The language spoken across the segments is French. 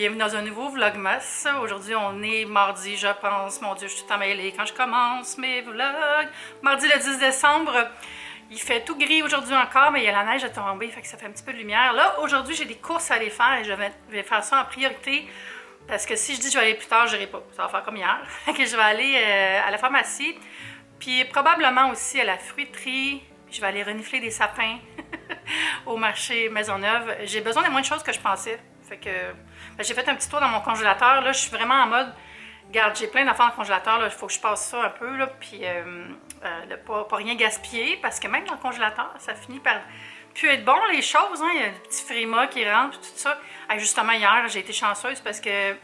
bienvenue dans un nouveau Vlogmas. Aujourd'hui, on est mardi, je pense. Mon Dieu, je suis tout emmêlée quand je commence mes vlogs. Mardi le 10 décembre. Il fait tout gris aujourd'hui encore, mais il y a la neige à tomber, fait que ça fait un petit peu de lumière. Là, aujourd'hui, j'ai des courses à aller faire et je vais faire ça en priorité. Parce que si je dis que je vais aller plus tard, je n'irai pas. Ça va faire comme hier. Que je vais aller à la pharmacie. Puis probablement aussi à la fruiterie. Je vais aller renifler des sapins au marché Maisonneuve. J'ai besoin de moins de choses que je pensais. Fait que j'ai fait un petit tour dans mon congélateur. Là, je suis vraiment en mode, regarde, j'ai plein d'affaires dans le congélateur. Il faut que je passe ça un peu. Là, puis pas rien gaspiller. Parce que même dans le congélateur, ça finit par plus être bon les choses. Hein. Il y a des petits frimas qui rentrent, tout ça. Et justement, hier, j'ai été chanceuse parce que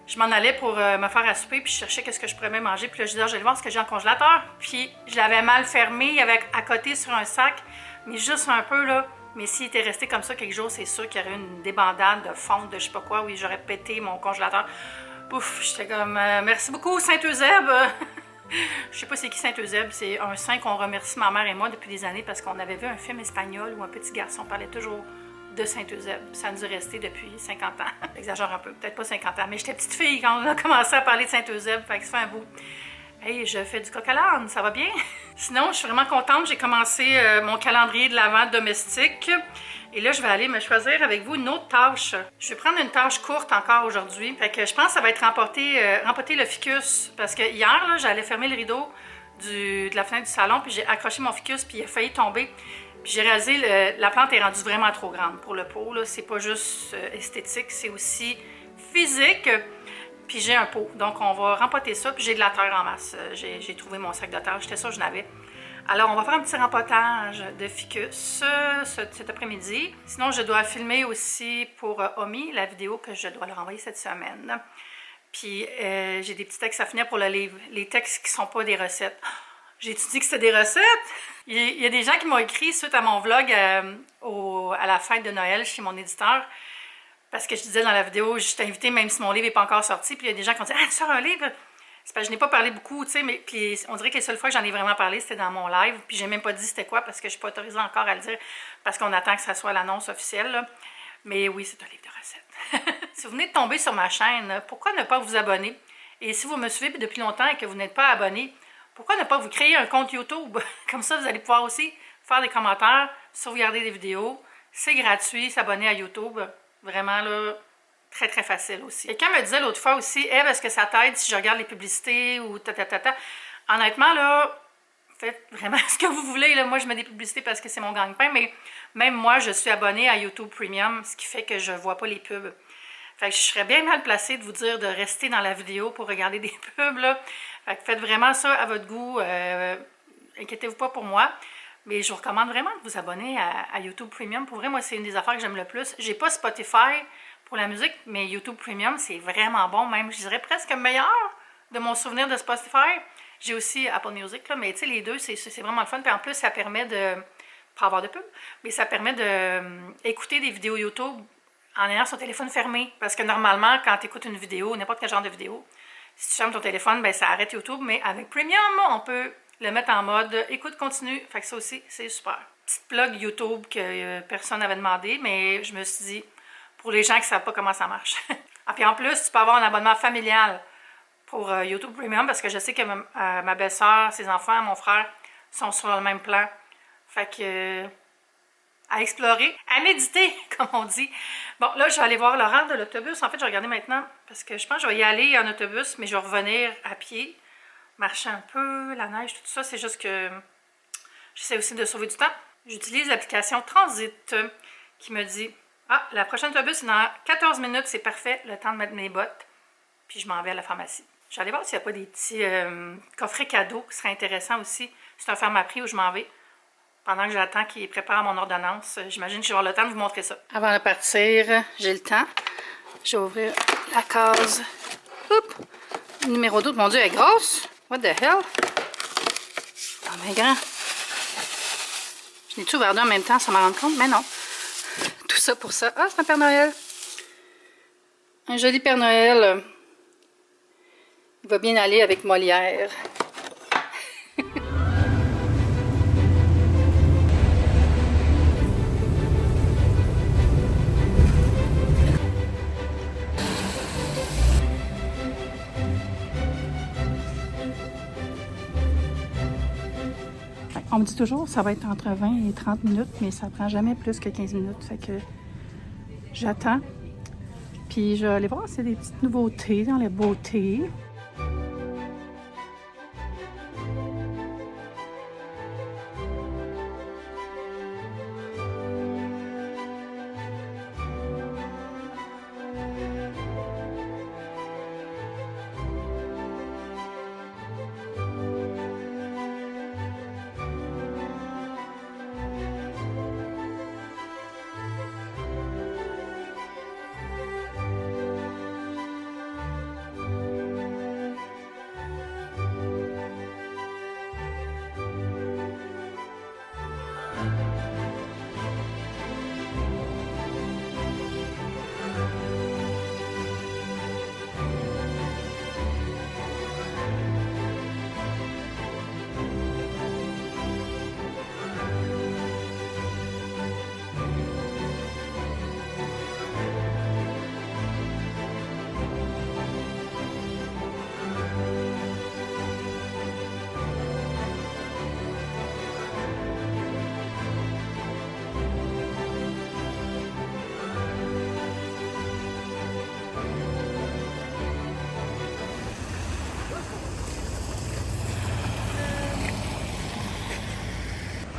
je m'en allais pour me faire à souper, puis je cherchais qu'est-ce que je pourrais même manger. Puis là, je disais, je vais voir ce que j'ai dans le congélateur. Puis je l'avais mal fermé, il y avait à côté sur un sac, mais juste un peu là. Mais s'il était resté comme ça quelques jours, c'est sûr qu'il y aurait une débandade de fonte, de je sais pas quoi, oui, j'aurais pété mon congélateur. Ouf, j'étais comme, merci beaucoup Saint-Eusèbe. Je sais pas c'est qui Saint-Eusèbe, c'est un saint qu'on remercie ma mère et moi depuis des années parce qu'on avait vu un film espagnol où un petit garçon parlait toujours de Saint-Eusèbe. Ça nous est resté depuis 50 ans. J'exagère un peu, peut-être pas 50 ans, mais j'étais petite fille quand on a commencé à parler de Saint-Eusèbe, fait que ça fait un bout. Hey, je fais du coq à l'âne, ça va bien? Sinon, je suis vraiment contente, j'ai commencé mon calendrier de l'Avent domestique. Et là, je vais aller me choisir avec vous une autre tâche. Je vais prendre une tâche courte encore aujourd'hui. Fait que je pense que ça va être rempoter le ficus. Parce que hier, là, j'allais fermer le rideau de la fenêtre du salon, puis j'ai accroché mon ficus, puis il a failli tomber. Puis j'ai réalisé, la plante est rendue vraiment trop grande pour le pot. C'est pas juste esthétique, c'est aussi physique. Puis j'ai un pot, donc on va rempoter ça. Puis j'ai de la terre en masse. J'ai trouvé mon sac de terre, j'étais sûre que je l'avais. Alors on va faire un petit rempotage de ficus cet après-midi. Sinon, je dois filmer aussi pour Omi la vidéo que je dois leur envoyer cette semaine. Puis j'ai des petits textes à finir pour le livre. Les textes qui sont pas des recettes. J'ai-tu dit que c'était des recettes? Il y a des gens qui m'ont écrit suite à mon vlog à la fête de Noël chez mon éditeur. Parce que je disais dans la vidéo, je t'ai invité même si mon livre n'est pas encore sorti. Puis il y a des gens qui ont dit « Ah, tu sors un livre? » C'est parce que je n'ai pas parlé beaucoup, tu sais, mais puis on dirait que les seules fois que j'en ai vraiment parlé, c'était dans mon live. Puis j'ai même pas dit c'était quoi parce que je ne suis pas autorisée encore à le dire parce qu'on attend que ça soit l'annonce officielle. Là. Mais oui, c'est un livre de recettes. Si vous venez de tomber sur ma chaîne, pourquoi ne pas vous abonner? Et si vous me suivez depuis longtemps et que vous n'êtes pas abonné, pourquoi ne pas vous créer un compte YouTube? Comme ça, vous allez pouvoir aussi faire des commentaires, sauvegarder des vidéos. C'est gratuit, s'abonner à YouTube. Vraiment, là, très, très facile aussi. Quelqu'un me disait l'autre fois aussi, Eve, est-ce que ça t'aide si je regarde les publicités ou ta? Honnêtement, là, faites vraiment ce que vous voulez. Là. Moi, je mets des publicités parce que c'est mon gagne-pain, mais même moi, je suis abonnée à YouTube Premium, ce qui fait que je ne vois pas les pubs. Fait que je serais bien mal placée de vous dire de rester dans la vidéo pour regarder des pubs, là. Fait que faites vraiment ça à votre goût. Inquiétez-vous pas pour moi. Mais je vous recommande vraiment de vous abonner à YouTube Premium. Pour vrai, moi, c'est une des affaires que j'aime le plus. J'ai pas Spotify pour la musique, mais YouTube Premium, c'est vraiment bon. Même, je dirais presque meilleur de mon souvenir de Spotify. J'ai aussi Apple Music, là, mais tu sais, les deux, c'est vraiment le fun. Puis en plus, ça permet de, pas avoir de pub, mais ça permet d'écouter des vidéos YouTube en ayant son téléphone fermé. Parce que normalement, quand tu écoutes une vidéo, n'importe quel genre de vidéo, si tu fermes ton téléphone, ben ça arrête YouTube. Mais avec Premium, on peut le mettre en mode écoute continue. Fait que ça aussi, c'est super. Petite plug YouTube que personne n'avait demandé, mais je me suis dit, pour les gens qui ne savent pas comment ça marche. Ah, puis en plus, tu peux avoir un abonnement familial pour YouTube Premium parce que je sais que ma belle-sœur, ses enfants, mon frère sont sur le même plan. Fait que à explorer, à méditer, comme on dit. Bon, là, je vais aller voir l'horaire de l'autobus. En fait, je vais regarder maintenant parce que je pense que je vais y aller en autobus, mais je vais revenir à pied. Marcher un peu, la neige, tout ça, c'est juste que j'essaie aussi de sauver du temps. J'utilise l'application Transit qui me dit « Ah, la prochaine autobus, c'est dans 14 minutes, c'est parfait, le temps de mettre mes bottes. » Puis je m'en vais à la pharmacie. Je vais aller voir s'il n'y a pas des petits coffrets cadeaux qui seraient intéressants aussi. C'est un ferme-prix où je m'en vais. Pendant que j'attends qu'il prépare mon ordonnance, j'imagine que je vais avoir le temps de vous montrer ça. Avant de partir, j'ai le temps. Je vais ouvrir la case. Oups! Numéro 2, mon Dieu, elle est grosse! What the hell? Oh, mais grand. Je l'ai tout ouvert en même temps sans m'en rendre compte, mais non. Tout ça pour ça. Ah, c'est un Père Noël. Un joli Père Noël. Il va bien aller avec Molière. On me dit toujours que ça va être entre 20 et 30 minutes, mais ça prend jamais plus que 15 minutes. Fait que j'attends. Puis je vais aller voir s'il y a des petites nouveautés dans les beautés.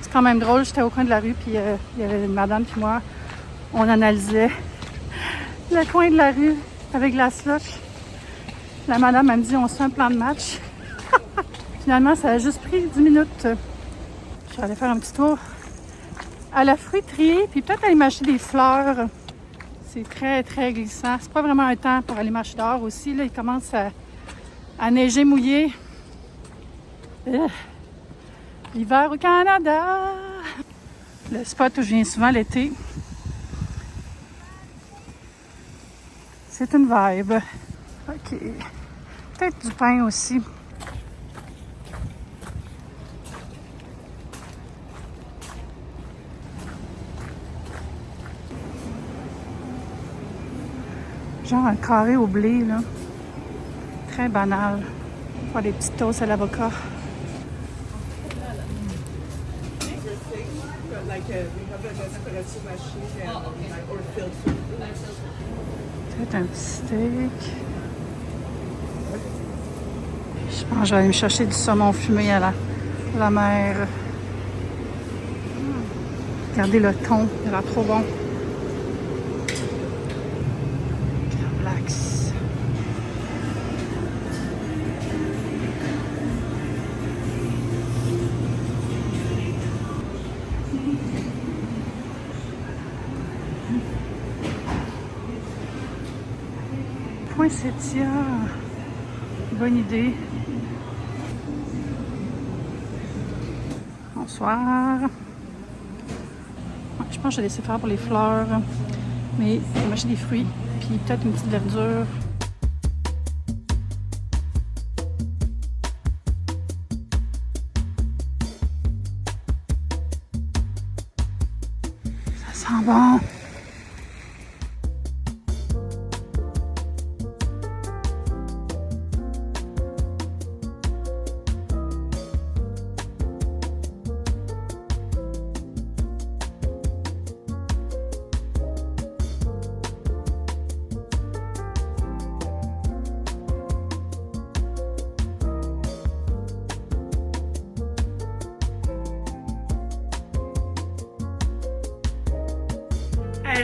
C'est quand même drôle, j'étais au coin de la rue, puis il y avait une madame puis moi, on analysait le coin de la rue avec la slush. La madame, elle me dit, on se fait un plan de match. Finalement, ça a juste pris 10 minutes. Je vais aller faire un petit tour à la fruiterie, puis peut-être aller m'acheter des fleurs. C'est très, très glissant. C'est pas vraiment un temps pour aller marcher dehors aussi. Là, il commence à neiger mouillé. L'hiver au Canada! Le spot où je viens souvent l'été. C'est une vibe. OK. Peut-être du pain aussi. Genre un carré au blé, là. Très banal. Faire des petites toasts à l'avocat. Peut-être un petit steak. Je pense que je vais aller me chercher du saumon fumé à la mer. Regardez le thon, il a l'air trop bon. Relax. Poinsettia. Bonne idée. Bonsoir. Ouais, je pense que je vais laisser faire pour les fleurs. Mais je vais m'acheter des fruits. Puis peut-être une petite verdure. Ça sent bon.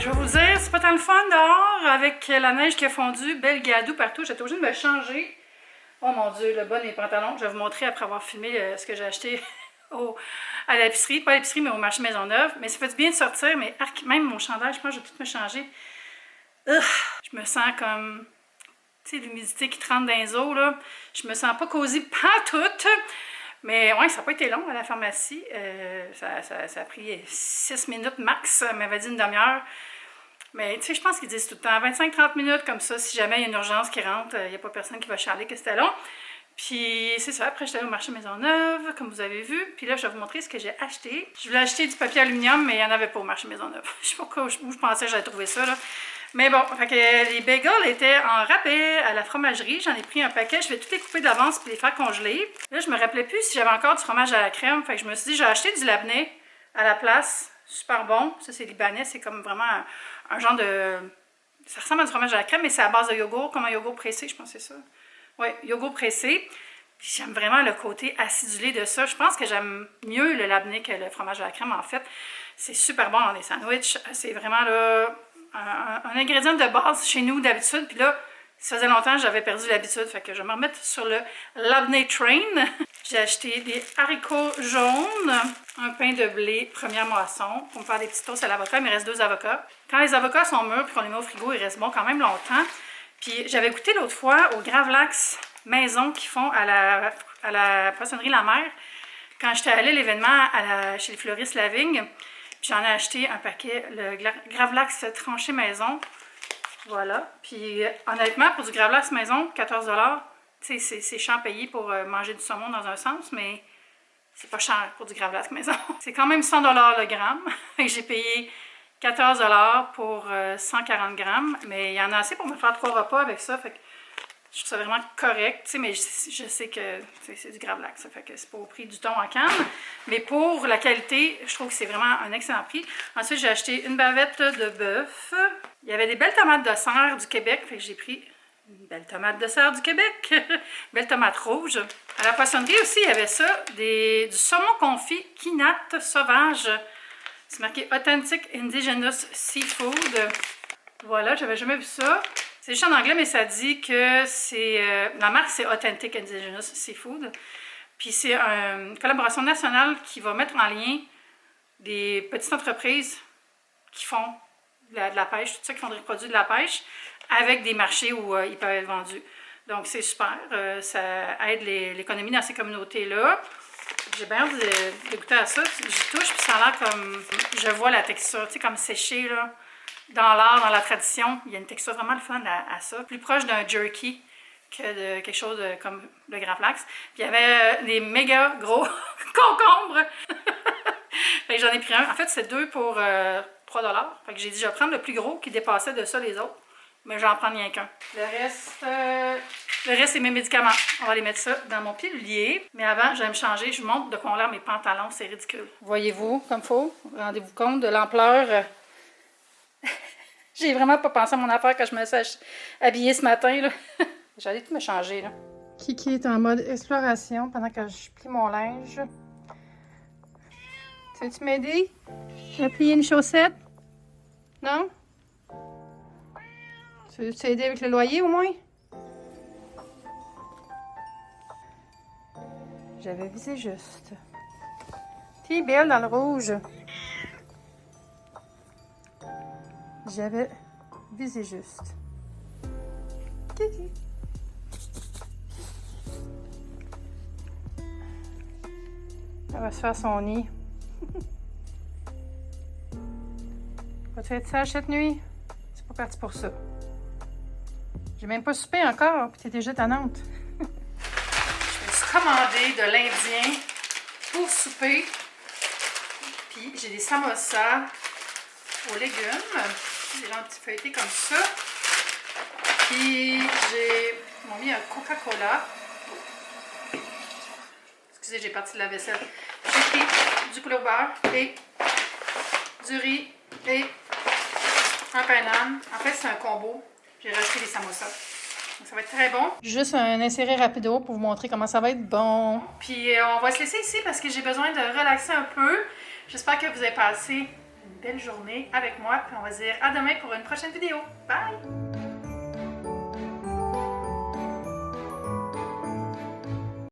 Je vais vous dire, c'est pas tant le fun dehors avec la neige qui a fondu, belle gadou partout. J'étais obligée de me changer. Oh mon Dieu, le bas des pantalons. Je vais vous montrer après avoir filmé ce que j'ai acheté à l'épicerie. Pas à l'épicerie, mais au marché Maisonneuve. Mais ça fait du bien de sortir, mais même mon chandail, je pense que je vais tout me changer. Je me sens comme, tu sais, l'humidité qui te rentre dans les os, là. Je me sens pas cosy pantoute. Mais ouais, ça n'a pas été long à la pharmacie. Ça a pris 6 minutes max. Elle m'avait dit une demi-heure. Mais tu sais, je pense qu'ils disent tout le temps 25-30 minutes comme ça. Si jamais il y a une urgence qui rentre, il n'y a pas personne qui va chialer que c'était long. Puis c'est ça, après j'étais allée au marché Maisonneuve, comme vous avez vu. Puis là, je vais vous montrer ce que j'ai acheté. Je voulais acheter du papier aluminium, mais il n'y en avait pas au marché Maisonneuve. Je sais pas où je pensais que j'allais trouver ça, là. Mais bon, fait que les bagels étaient en rabais à la fromagerie. J'en ai pris un paquet. Je vais tout les couper d'avance puis les faire congeler. Là, je me rappelais plus si j'avais encore du fromage à la crème. Fait que je me suis dit, j'ai acheté du labneh à la place. Super bon. Ça, c'est libanais. C'est comme vraiment un genre de... Ça ressemble à du fromage à la crème, mais c'est à base de yogourt, comme un yogourt pressé, je pense que c'est ça. Oui, yogourt pressé. Puis j'aime vraiment le côté acidulé de ça. Je pense que j'aime mieux le labneh que le fromage à la crème, en fait. C'est super bon dans les sandwichs. C'est vraiment là, un ingrédient de base chez nous d'habitude. Puis là, ça faisait longtemps que j'avais perdu l'habitude. Fait que je vais me remettre sur le labneh train. J'ai acheté des haricots jaunes, un pain de blé première moisson pour me faire des petits toasts à l'avocat. Il me reste 2 avocats. Quand les avocats sont mûrs et qu'on les met au frigo, ils restent bons quand même longtemps. Puis j'avais goûté l'autre fois au Gravlax maison qu'ils font à la poissonnerie La Mer. Quand j'étais allée à l'événement chez les fleuristes La Vigne, puis j'en ai acheté un paquet, le Gravlax tranché maison. Voilà. Puis honnêtement, pour du Gravlax maison, 14 $. Tu sais, c'est cher payé pour manger du saumon dans un sens, mais c'est pas cher pour du Gravlax maison. C'est quand même 100 $ le gramme. J'ai payé 14 $ pour 140 grammes, mais il y en a assez pour me faire 3 repas avec ça. Fait que je trouve ça vraiment correct, tu sais, mais je sais que c'est du Gravlax, ça fait que c'est pas au prix du thon en canne. Mais pour la qualité, je trouve que c'est vraiment un excellent prix. Ensuite, j'ai acheté une bavette de bœuf. Il y avait des belles tomates de serre du Québec, fait que j'ai pris une belle tomate de serre du Québec. Belle tomate rouge. À la poissonnerie aussi, il y avait ça, du saumon confit quinat sauvage. C'est marqué Authentic Indigenous Seafood. Voilà, j'avais jamais vu ça. C'est juste en anglais, mais ça dit que c'est... la marque, c'est Authentic Indigenous Seafood. Puis c'est une collaboration nationale qui va mettre en lien des petites entreprises qui font de la pêche, tout ça, qui font des produits de la pêche, avec des marchés où ils peuvent être vendus. Donc c'est super. Ça aide l'économie dans ces communautés-là. J'ai bien hâte de goûter à ça. Je touche, puis ça a l'air comme... Je vois la texture, tu sais, comme séché, là. Dans l'art, dans la tradition, il y a une texture vraiment le fun à ça. Plus proche d'un jerky que de quelque chose comme le Gravlax. Puis il y avait des méga gros concombres. Fait que j'en ai pris un. En fait, c'est 2 pour 3 $. Fait que j'ai dit, je vais prendre le plus gros qui dépassait de ça les autres. Mais j'en prends rien qu'un. Le reste, c'est mes médicaments. On va les mettre ça dans mon pilulier. Mais avant, je vais me changer. Je vous montre de quoi ont l'air mes pantalons. C'est ridicule. Voyez-vous comme faut? Rendez-vous compte de l'ampleur. J'ai vraiment pas pensé à mon affaire quand je me suis habillée ce matin. J'allais tout me changer. Là. Kiki est en mode exploration pendant que je plie mon linge. Tu veux-tu m'aider? Tu veux plier une chaussette? Non? Tu veux t'aider avec le loyer au moins? J'avais visé juste. T'es belle dans le rouge. J'avais visé juste. Kiki. Elle va se faire son nid. Vas-tu être sage cette nuit? C'est pas parti pour ça. J'ai même pas soupé encore, puis t'es déjà tannante. Je me suis commandé de l'Indien pour souper. Puis j'ai des samosas aux légumes. Des gens petits feuilletés comme ça. Puis ils m'ont mis un Coca-Cola. Excusez, j'ai parti de la vaisselle. J'ai pris du poulet au beurre et du riz et un pain d'âne. En fait, c'est un combo. J'ai rajouté des samosas. Donc, ça va être très bon. Juste un inséré rapido pour vous montrer comment ça va être bon. Puis on va se laisser ici parce que j'ai besoin de relaxer un peu. J'espère que vous avez passé une belle journée avec moi. Puis on va se dire à demain pour une prochaine vidéo. Bye!